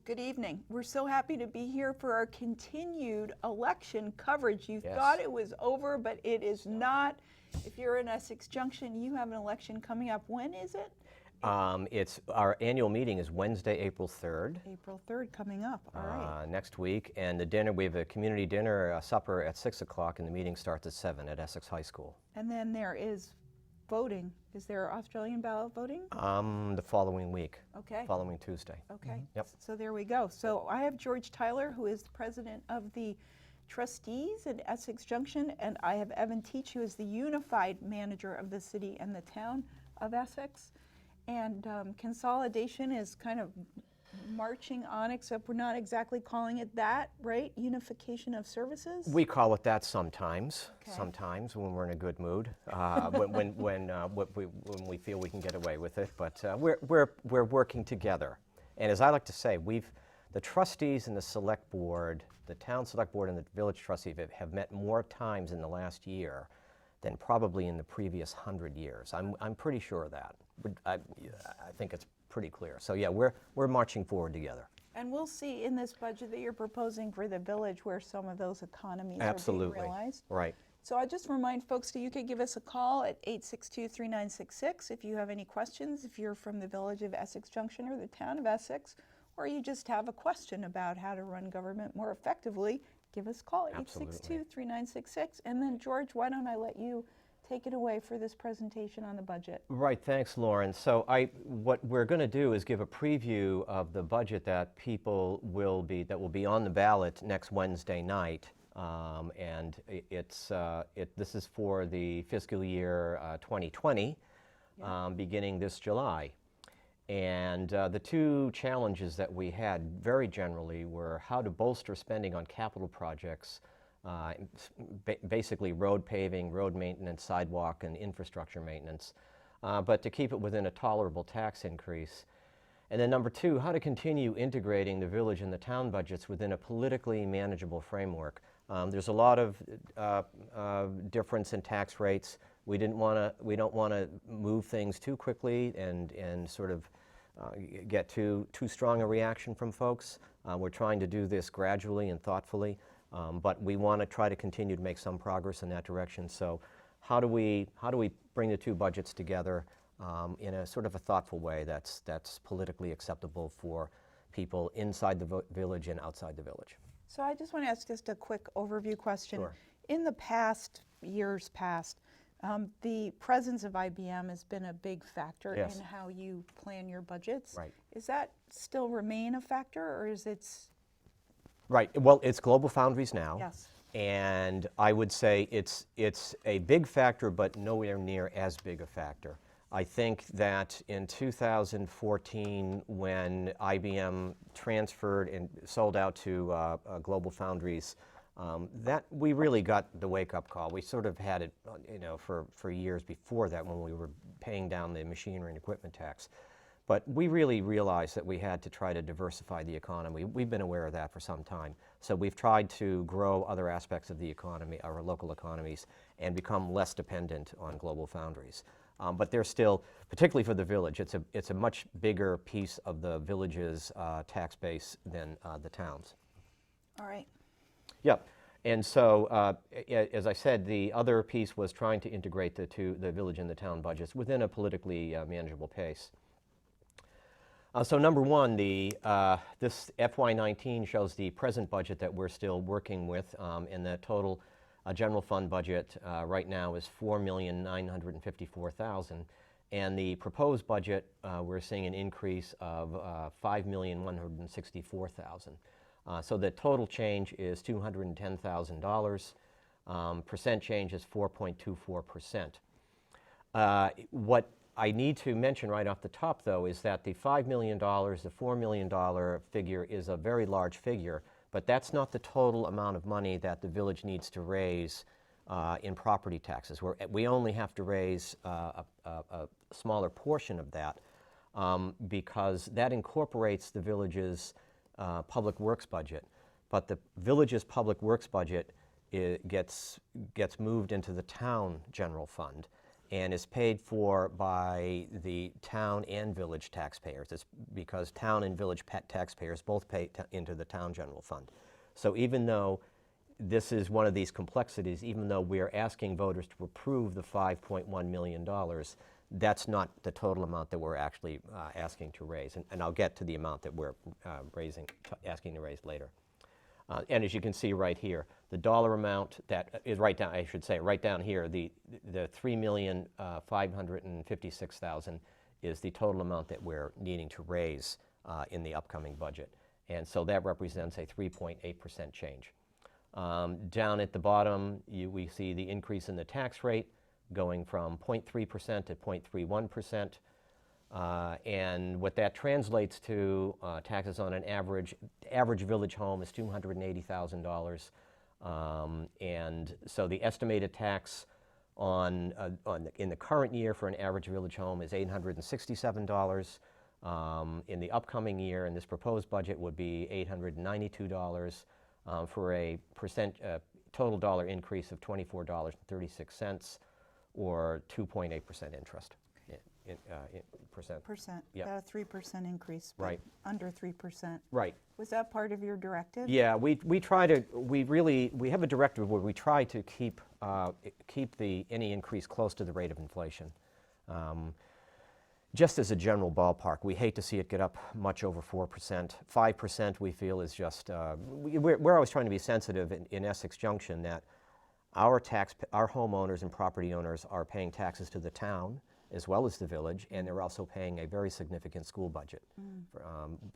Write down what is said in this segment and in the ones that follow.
Good evening. We're so happy to be here for our continued election coverage. You Yes. thought it was over, but it is not. If you're in Essex Junction, you have an election coming up. When is it? It's our annual meeting is Wednesday, April 3rd. April 3rd coming up. All right. Next week, and the dinner, we have a community dinner, supper at 6 o'clock, and the meeting starts at 7 at Essex High School. And then there is voting. Is there Australian ballot voting? The following week. Okay. Following Tuesday. Okay. Yep. So there we go. So I have George Tyler, who is the president of the trustees at Essex Junction, and I have Evan Teich, who is the unified manager of the city and the town of Essex. And consolidation is kind of marching on, except we're not exactly calling it that, right? Unification of services? We call it that sometimes. Okay. Sometimes when we're in a good mood, when we feel we can get away with it. But we're working together. And as I like to say, the trustees and the select board, the town select board and the village trustees have met more times in the last year than probably in the previous 100 years. I'm pretty sure of that. I think it's pretty clear. So yeah, we're marching forward together. And we'll see in this budget that you're proposing for the village where some of those economies Absolutely. are being realized. Right. So I just remind folks that you can give us a call at 862-3966 if you have any questions, if you're from the village of Essex Junction or the town of Essex, or you just have a question about how to run government more effectively, give us a call at 862-3966. And then George, why don't I let you take it away for this presentation on the budget. Right, thanks, Lauren. So what we're going to do is give a preview of the budget that will be on the ballot next Wednesday night, and this is for the fiscal year 2020, beginning this July. And the two challenges that we had very generally were how to bolster spending on capital projects, basically road paving, road maintenance, sidewalk, and infrastructure maintenance, but to keep it within a tolerable tax increase. And then number two, how to continue integrating the village and the town budgets within a politically manageable framework. There's a lot of difference in tax rates. We don't want to move things too quickly and sort of get too strong a reaction from folks. We're trying to do this gradually and thoughtfully. But we want to try to continue to make some progress in that direction. So how do we bring the two budgets together in a sort of a thoughtful way that's politically acceptable for people inside the village and outside the village? So I just want to ask just a quick overview question. Sure. In the years past, the presence of IBM has been a big factor Yes. in how you plan your budgets. Right. Is that still remain a factor, or is it? Right. Well, it's Global Foundries now. Yes. And I would say it's a big factor, but nowhere near as big a factor. I think that in 2014, when IBM transferred and sold out to Global Foundries, that we really got the wake-up call. We sort of had it, for years before that when we were paying down the machinery and equipment tax. But we really realized that we had to try to diversify the economy. We've been aware of that for some time. So we've tried to grow other aspects of the economy, our local economies, and become less dependent on Global Foundries. But there's still, particularly for the village, it's a much bigger piece of the village's tax base than the town's. All right. Yep. And so, as I said, the other piece was trying to integrate the village and the town budgets within a politically manageable pace. So number one, this FY19 shows the present budget that we're still working with, and the total general fund budget right now is $4,954,000, and the proposed budget we're seeing an increase of $5,164,000. So the total change is $210,000. Percent change is 4.24%. What I need to mention right off the top, though, is that the $5 million, the $4 million figure is a very large figure, but that's not the total amount of money that the village needs to raise in property taxes. We only have to raise a smaller portion of that because that incorporates the village's public works budget. But the village's public works budget gets moved into the town general fund. and is paid for by the town and village taxpayers. It's because town and village taxpayers both pay into the town general fund. So even though this is one of these complexities, even though we're asking voters to approve the $5.1 million, that's not the total amount that we're actually asking to raise. And I'll get to the amount that we're asking to raise later. And as you can see right here, the dollar amount that is right down, I should say, right down here, the $3,556,000 is the total amount that we're needing to raise in the upcoming budget. And so that represents a 3.8% change. Down at the bottom, we see the increase in the tax rate going from 0.3% to 0.31%. And what that translates to, taxes on an average village home is $280,000. And so the estimated tax in the current year for an average village home is $867. In the upcoming year, in this proposed budget, would be $892 for a total dollar increase of $24.36, or 2.8% interest. Percent. Yep. A 3% increase, but Right. under 3%. Right. Was that part of your directive? Yeah, we have a directive where we try to keep any increase close to the rate of inflation. Just as a general ballpark, we hate to see it get up much over 4%. 5% we feel is just, we're always trying to be sensitive in Essex Junction that our homeowners and property owners are paying taxes to the town as well as the village, and they're also paying a very significant school budget,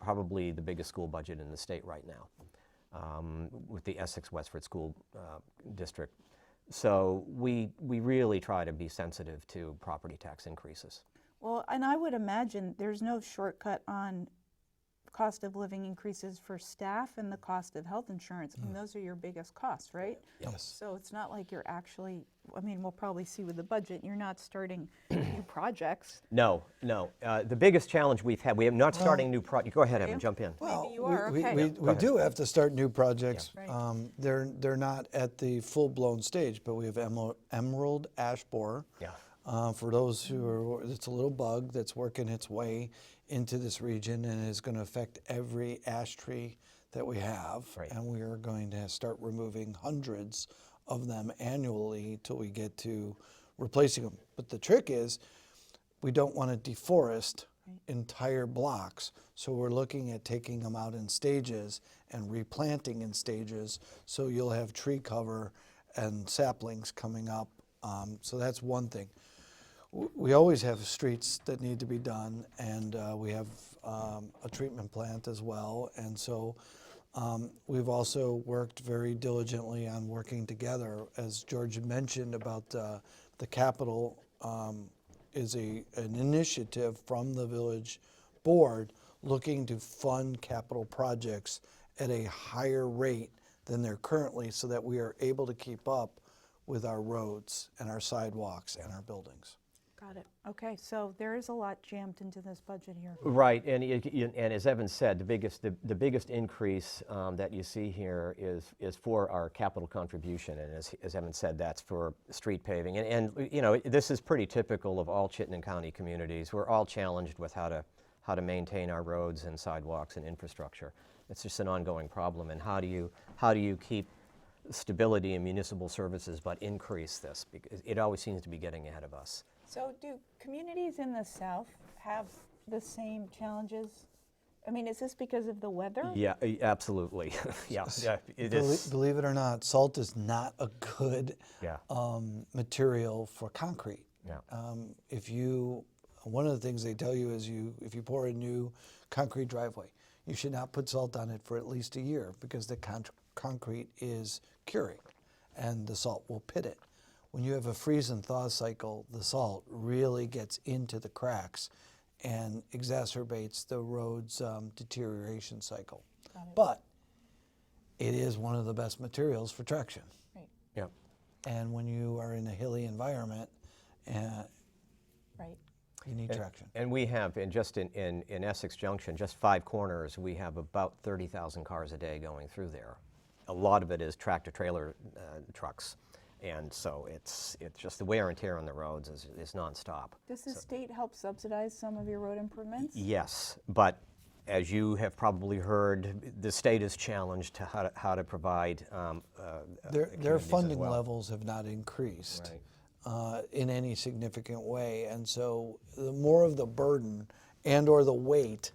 probably the biggest school budget in the state right now, with the Essex Westford School District. So we really try to be sensitive to property tax increases. Well, and I would imagine there's no shortcut on cost of living increases for staff and the cost of health insurance. I mean, those are your biggest costs, right? Yes. So it's not like you're actually, I mean, we'll probably see with the budget, you're not starting new projects. No. The biggest challenge we've had, we are not starting new projects. Go ahead, Evan, jump in. Well, you are, we, okay. we, Yeah, we do have to start new projects. Yeah. Right. They're not at the full-blown stage, but we have emerald ash borer. Yeah. For those who are, it's a little bug that's working its way into this region and is going to affect every ash tree that we have. Right. And we are going to start removing hundreds of them annually till we get to replacing them. But the trick is, we don't want to deforest entire blocks. So we're looking at taking them out in stages and replanting in stages. So you'll have tree cover and saplings coming up. So that's one thing. We always have streets that need to be done, and we have a treatment plant as well. And so we've also worked very diligently on working together. As George mentioned about the capital is an initiative from the village board looking to fund capital projects at a higher rate than they're currently, so that we are able to keep up with our roads and our sidewalks and our buildings. Got it. Okay, so there is a lot jammed into this budget here. Right, and as Evan said, the biggest increase that you see here is for our capital contribution, and as Evan said, that's for street paving. And you know, this is pretty typical of all Chittenden County communities. We're all challenged with how to maintain our roads and sidewalks and infrastructure. It's just an ongoing problem. And how do you keep stability in municipal services but increase this? Because it always seems to be getting ahead of us. So do communities in the South have the same challenges? I mean, is this because of the weather? Yeah, absolutely. yeah, it is. Believe it or not, salt is not a good Yeah. material for concrete. Yeah. One of the things they tell you is if you pour a new concrete driveway, you should not put salt on it for at least a year, because the concrete is curing and the salt will pit it. When you have a freeze and thaw cycle, the salt really gets into the cracks and exacerbates the road's deterioration cycle. But it is one of the best materials for traction. Right. Yeah. And when you are in a hilly environment, Right. you need traction. And we have, in Essex Junction, just 5 corners, we have about 30,000 cars a day going through there. A lot of it is tractor-trailer trucks. And so it's just the wear and tear on the roads is nonstop. Does the state help subsidize some of your road improvements? Yes, but as you have probably heard, the state is challenged to how to provide Their communities as funding well. levels have not increased Right. in any significant way, and so the more of the burden and or the weight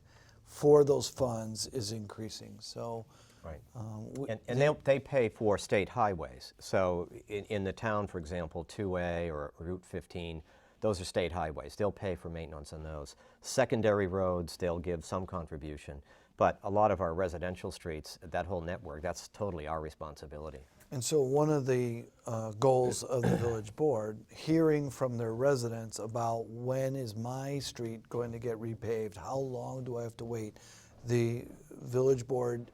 for those funds is increasing. So, Right. we- And they pay for state highways. So in the town, for example, 2A or Route 15, those are state highways. They'll pay for maintenance on those. Secondary roads, they'll give some contribution. But a lot of our residential streets, that whole network, that's totally our responsibility. And so one of the goals of the village board, hearing from their residents about when is my street going to get repaved, how long do I have to wait? The village board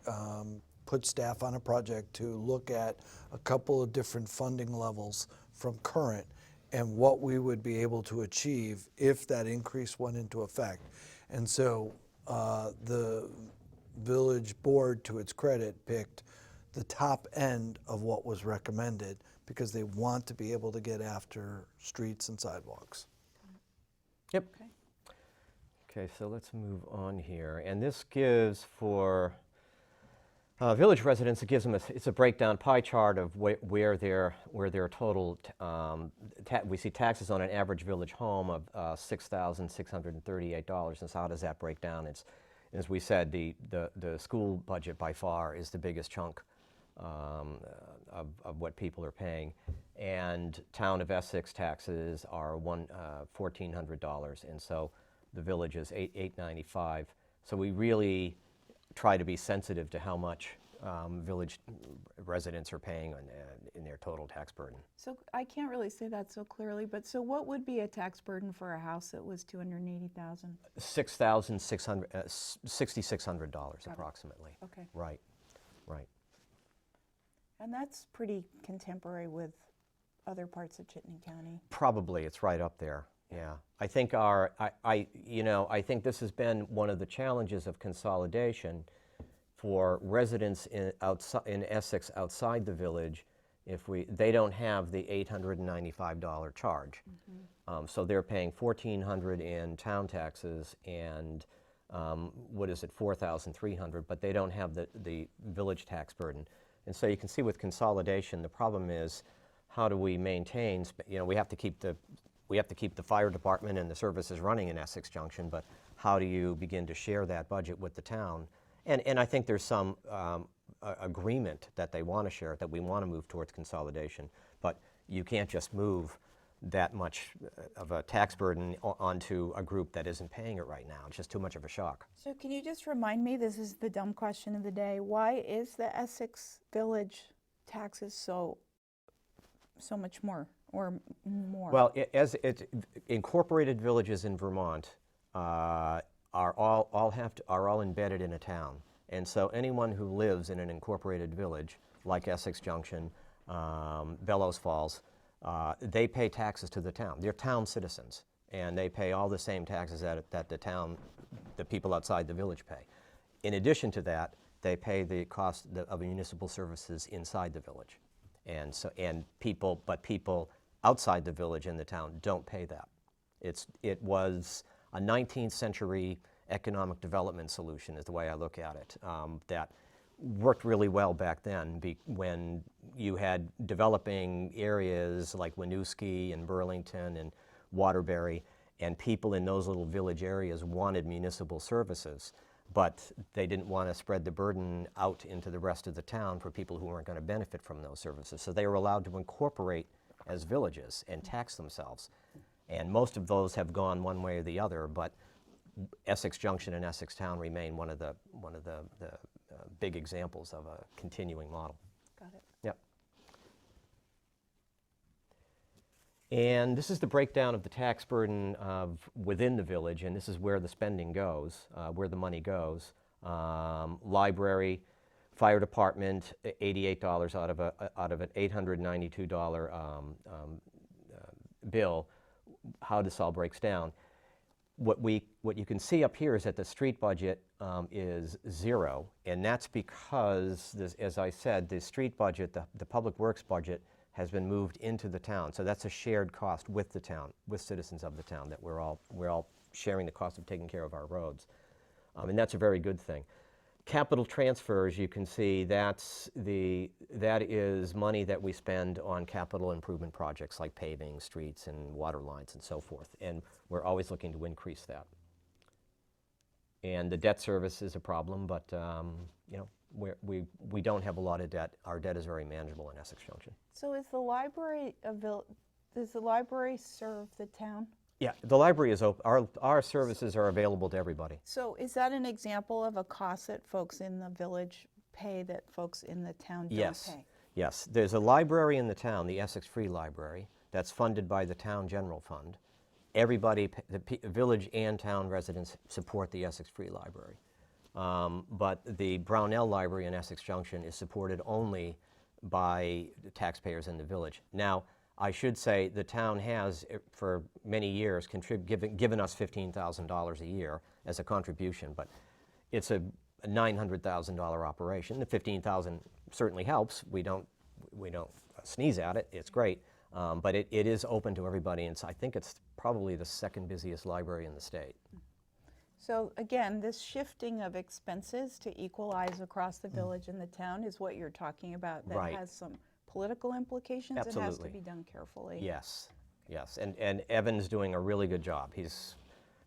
put staff on a project to look at a couple of different funding levels from current and what we would be able to achieve if that increase went into effect. And so the village board, to its credit, picked the top end of what was recommended because they want to be able to get after streets and sidewalks. Yep. Okay, so let's move on here. And this gives for village residents, it gives them it's a breakdown pie chart of where their total, we see taxes on an average village home of $6,638. And so how does that break down? It's, as we said, the school budget by far is the biggest chunk of what people are paying. And town of Essex taxes are $1,400, and so the village is $895. So we really try to be sensitive to how much village residents are paying in their total tax burden. So I can't really say that so clearly, but so what would be a tax burden for a house that was $280,000? $6,600 approximately. Okay. Right, right. And that's pretty contemporary with other parts of Chittenden County. Probably, it's right up there. Yeah, I think I think this has been one of the challenges of consolidation for residents in Essex outside the village. They don't have the $895 charge, so they're paying $1,400 in town taxes and $4,300, but they don't have the village tax burden. And so you can see with consolidation, the problem is how do we maintain? We have to keep the fire department and the services running in Essex Junction, but how do you begin to share that budget with the town? And I think there's some agreement that they want to share it, that we want to move towards consolidation, but you can't just move that much of a tax burden onto a group that isn't paying it right now. It's just too much of a shock. So can you just remind me, this is the dumb question of the day, why is the Essex Village taxes so much more or more? Well, incorporated villages in Vermont are all embedded in a town, and so anyone who lives in an incorporated village like Essex Junction, Bellows Falls, they pay taxes to the town. They're town citizens, and they pay all the same taxes that the people outside the village pay. In addition to that, they pay the cost of municipal services inside the village, and people outside the village in the town don't pay that. It was a 19th century economic development solution, is the way I look at it, that worked really well back then when you had developing areas like Winooski and Burlington and Waterbury, and people in those little village areas wanted municipal services, but they didn't want to spread the burden out into the rest of the town for people who weren't going to benefit from those services. So they were allowed to incorporate as villages and tax themselves. And most of those have gone one way or the other, but Essex Junction and Essex Town remain one of the big examples of a continuing model. Got it. Yep. And this is the breakdown of the tax burden within the village, and this is where the spending goes, where the money goes. Library, fire department, $88 out of an $892 bill. How this all breaks down. What you can see up here is that the street budget is zero, and that's because, as I said, the street budget, the public works budget, has been moved into the town. So that's a shared cost with the town, with citizens of the town, that we're all sharing the cost of taking care of our roads. And that's a very good thing. Capital transfers, you can see that is money that we spend on capital improvement projects like paving, streets, and water lines and so forth. And we're always looking to increase that. And the debt service is a problem, but you know, we don't have a lot of debt. Our debt is very manageable in Essex Junction. So is the library does the library serve the town? Yeah, the library is open. Our services are available to everybody. So is that an example of a cost that folks in the village pay that folks in the town don't pay? Yes. There's a library in the town, the Essex Free Library, that's funded by the town general fund. Everybody, the village and town residents support the Essex Free Library. But the Brownell Library in Essex Junction is supported only by the taxpayers in the village. Now, I should say the town has, for many years, given us $15,000 a year as a contribution, but it's a $900,000 operation. The $15,000 certainly helps. We don't sneeze at it. It's great, but it is open to everybody, and I think it's probably the second busiest library in the state. So again, this shifting of expenses to equalize across the village and the town is what you're talking about. That Right. has some political implications. Absolutely. It has to be done carefully. Yes, yes, and Evan's doing a really good job. He's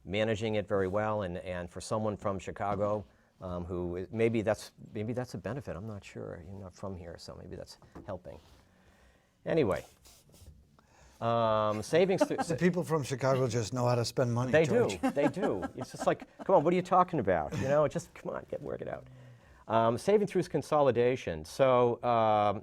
managing it very well, and for someone from Chicago, who maybe that's a benefit. I'm not sure. You're not from here, so maybe that's helping. Anyway, savings. The people from Chicago just know how to spend money, They George. do. They do. It's just like, come on, what are you talking about? You know, just come on, work it out. Saving through consolidation. So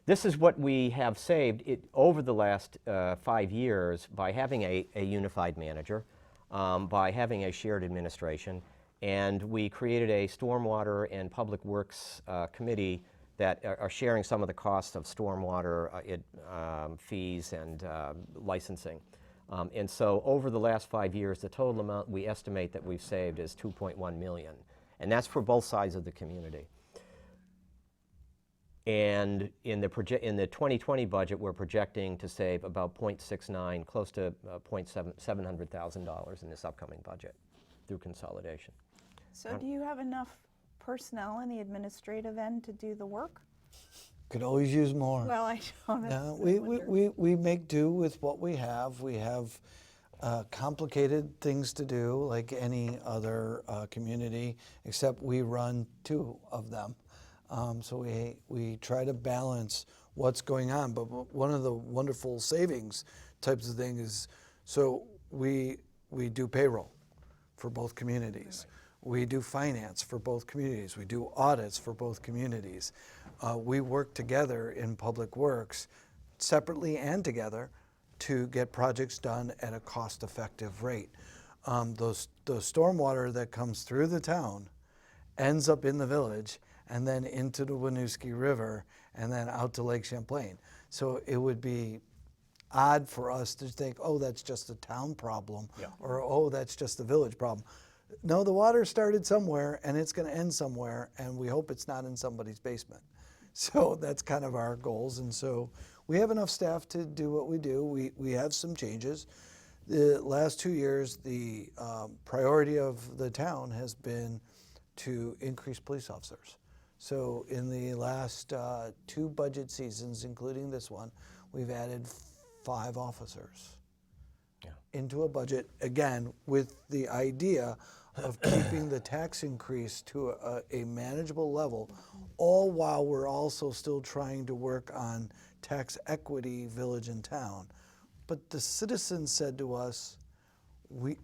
this is what we have saved over the last 5 years by having a unified manager, by having a shared administration, and we created a stormwater and public works committee that are sharing some of the costs of stormwater fees and licensing. And so over the last 5 years, the total amount we estimate that we've saved is $2.1 million. And that's for both sides of the community. And in the 2020 budget, we're projecting to save about .69, close to $700,000 in this upcoming budget through consolidation. So do you have enough personnel in the administrative end to do the work? Could always use more. Well, I don't know. No, we make do with what we have. We have complicated things to do like any other community, except we run 2 of them. So we try to balance what's going on. But one of the wonderful savings types of things is, so we do payroll for both communities. We do finance for both communities. We do audits for both communities. We work together in public works, separately and together, to get projects done at a cost-effective rate. The stormwater that comes through the town ends up in the village and then into the Winooski River and then out to Lake Champlain. So it would be odd for us to think, oh, that's just a town problem, or oh, that's just a village problem. No, the water started somewhere and it's going to end somewhere, and we hope it's not in somebody's basement. So that's kind of our goals, and so we have enough staff to do what we do. We have some changes. The last 2 years, the priority of the town has been to increase police officers. So in the last 2 budget seasons, including this one, we've added 5 officers into a budget, again, with the idea of keeping the tax increase to a manageable level, all while we're also still trying to work on tax equity, village and town. But the citizens said to us, we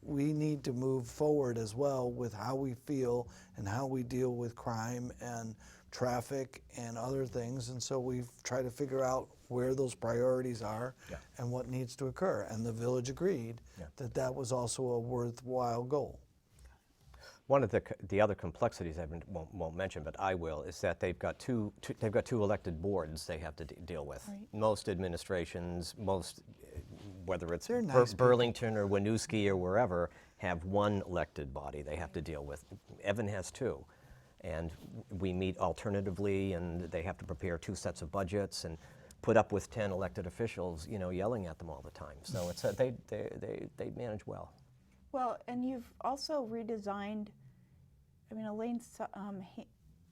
need to move forward as well with how we feel and how we deal with crime and traffic and other things. And so we've tried to figure out where those priorities are and what needs to occur. And the village agreed that that was also a worthwhile goal. One of the other complexities I won't mention, but I will, is that they've got two elected boards they have to deal with. Right. Most administrations, whether it's They're nice Burlington or Winooski or wherever, have one elected body they have to deal with. Evan has 2. And we meet alternatively, and they have to prepare 2 sets of budgets. And put up with 10 elected officials, yelling at them all the time. So it's they manage well. Well, and you've also redesigned, I mean,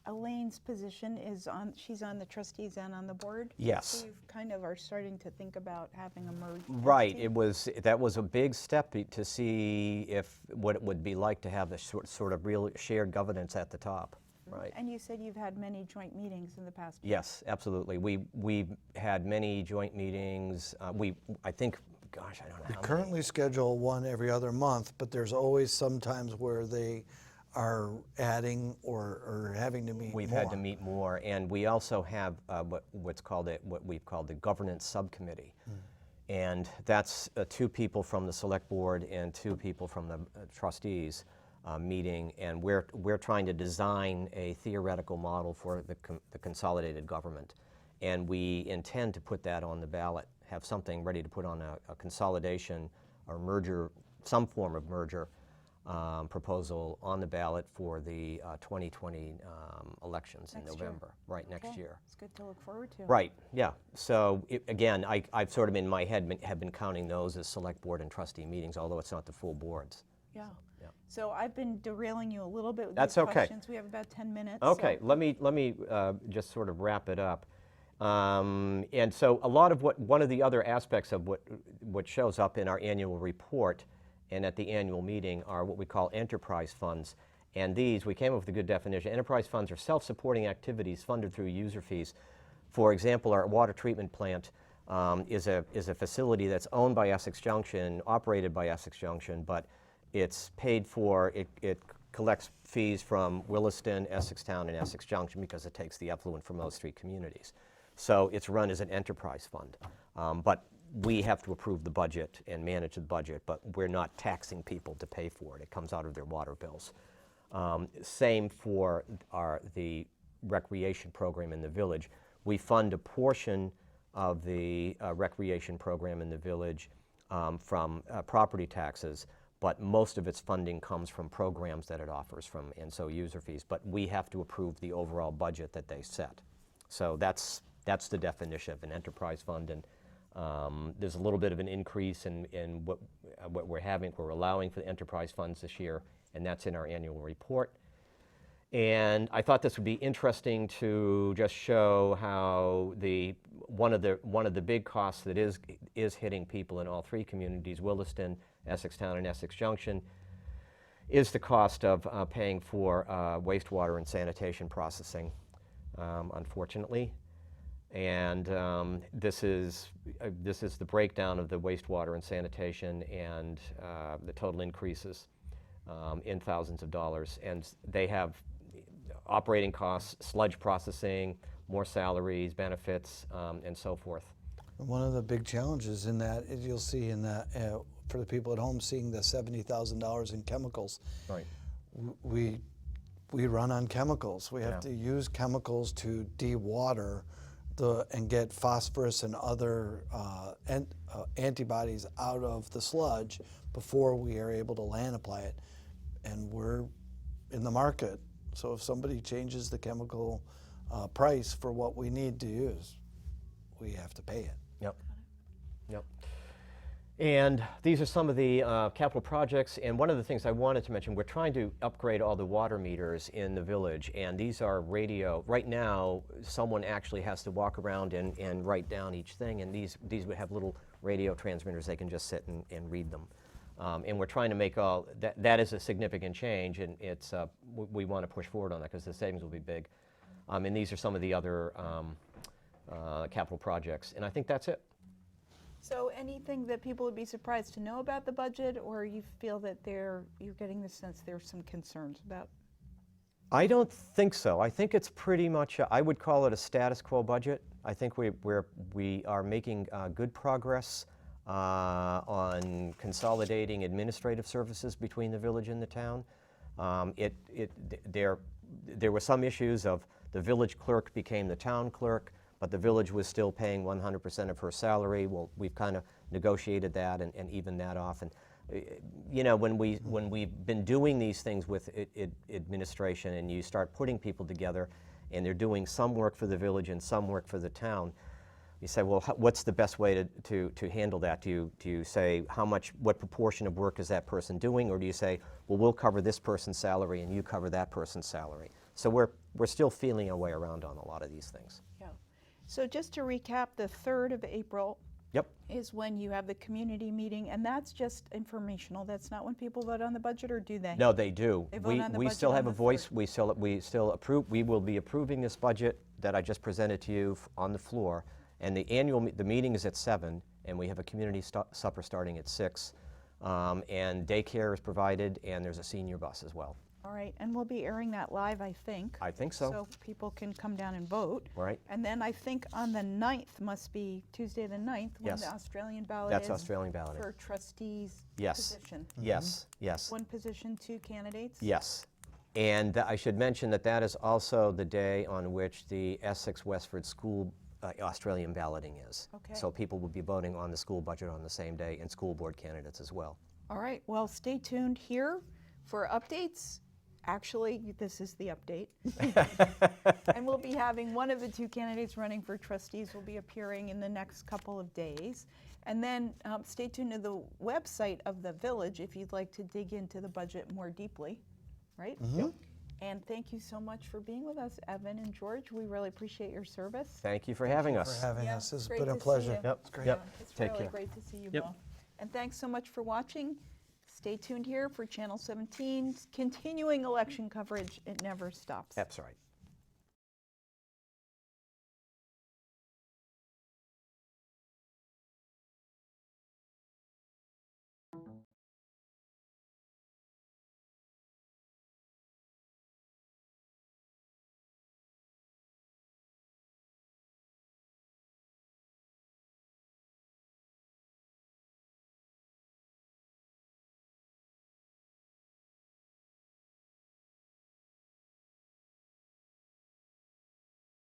Elaine's position is she's on the trustees and on the board? Yes. So you kind of are starting to think about having a merged Right. entity? That was a big step to see what it would be like to have a sort of real shared governance at the top. Right. And you said you've had many joint meetings in the past year. Yes, absolutely. We've had many joint meetings. I think, gosh, I don't know We how currently schedule one every other month, but there's always some times where they are adding or having to meet We've more. had to meet more, and we also have what we've called the governance subcommittee, and that's 2 people from the select board and 2 people from the trustees meeting, and we're trying to design a theoretical model for the consolidated government, and we intend to put that on the ballot, have something ready to put on a consolidation or merger, some form of merger proposal on the ballot for the 2020 elections in Next year. November, right, next Okay. year. It's good to look forward to. Right, yeah. So again, I've sort of in my head have been counting those as select board and trustee meetings, although it's not the full boards. Yeah. Yeah. So I've been derailing you a little bit with That's these okay. questions. We have about 10 minutes. Okay, so- let me just sort of wrap it up. And so a lot of one of the other aspects of what shows up in our annual report and at the annual meeting are what we call enterprise funds. And these, we came up with a good definition. Enterprise funds are self-supporting activities funded through user fees. For example, our water treatment plant is a facility that's owned by Essex Junction, operated by Essex Junction, but it's paid for, it collects fees from Williston, Essextown, and Essex Junction because it takes the effluent from those 3 communities. So it's run as an enterprise fund. But we have to approve the budget and manage the budget, but we're not taxing people to pay for it. It comes out of their water bills. Same for the recreation program in the village. We fund a portion of the recreation program in the village from property taxes, but most of its funding comes from programs that it offers and so user fees. But we have to approve the overall budget that they set. So that's the definition of an enterprise fund, and there's a little bit of an increase in what we're having. We're allowing for the enterprise funds this year, and that's in our annual report. And I thought this would be interesting to just show how one of the big costs that is hitting people in all 3 communities, Williston, Essextown, and Essex Junction, is the cost of paying for wastewater and sanitation processing, unfortunately. And this is the breakdown of the wastewater and sanitation and the total increases in thousands of dollars. And they have operating costs, sludge processing, more salaries, benefits, and so forth. One of the big challenges in that is you'll see in that for the people at home seeing the $70,000 in chemicals. Right. We run on chemicals. We have Yeah. to use chemicals to dewater and get phosphorus and other antibodies out of the sludge before we are able to land apply it. And we're in the market. So if somebody changes the chemical price for what we need to use, we have to pay it. Yep. Yep. And these are some of the capital projects. And one of the things I wanted to mention, we're trying to upgrade all the water meters in the village. And these are radio. Right now, someone actually has to walk around and write down each thing. And these would have little radio transmitters. They can just sit and read them. And we're trying to make all that is a significant change. And it's we want to push forward on that because the savings will be big. And these are some of the other capital projects. And I think that's it. So anything that people would be surprised to know about the budget, or you feel that you're getting the sense there's some concerns about? I don't think so. I think it's pretty much, I would call it a status quo budget. I think we are making good progress on consolidating administrative services between the village and the town. There were some issues of the village clerk became the town clerk, but the village was still paying 100% of her salary. Well, we've kind of negotiated that and evened that off. And you know, when we've been doing these things with administration, and you start putting people together, and they're doing some work for the village and some work for the town, You say, well, what's the best way to handle that? Do you say what proportion of work is that person doing, or do you say, well, we'll cover this person's salary and you cover that person's salary? So we're still feeling our way around on a lot of these things. Yeah. So just to recap, the 3rd of April Yep. is when you have the community meeting, and that's just informational. That's not when people vote on the budget, or do they? No, they do. They vote on the We budget still on have a the voice. 3rd. We still approve. We will be approving this budget that I just presented to you on the floor. And the meeting is at 7, and we have a community supper starting at 6. And daycare is provided, and there's a senior bus as well. All right, and we'll be airing that live, I think. I think so. So people can come down and vote. Right. And then I think on the 9th, must be Tuesday the 9th, when Yes. the Australian ballot That's is Australian balloting. for trustees Yes. position. Yes, yes, One position, 2 candidates? yes. And I should mention that is also the day on which the Essex Westford School Australian balloting is. Okay. So people will be voting on the school budget on the same day, and school board candidates as well. All right, well, stay tuned here for updates. Actually, this is the update. And we'll be having one of the 2 candidates running for trustees will be appearing in the next couple of days. And then stay tuned to the website of the village if you'd like to dig into the budget more deeply, right? Yep. And thank you so much for being with us, Evan and George. We really appreciate your service. Thank you for having For us. having Yeah, us. It's great been a to see pleasure. you. Yep. It's great. Yep. It's Take really care. great to see you Yep. both. And thanks so much for watching. Stay tuned here for Channel 17's continuing election coverage. It never stops. That's right.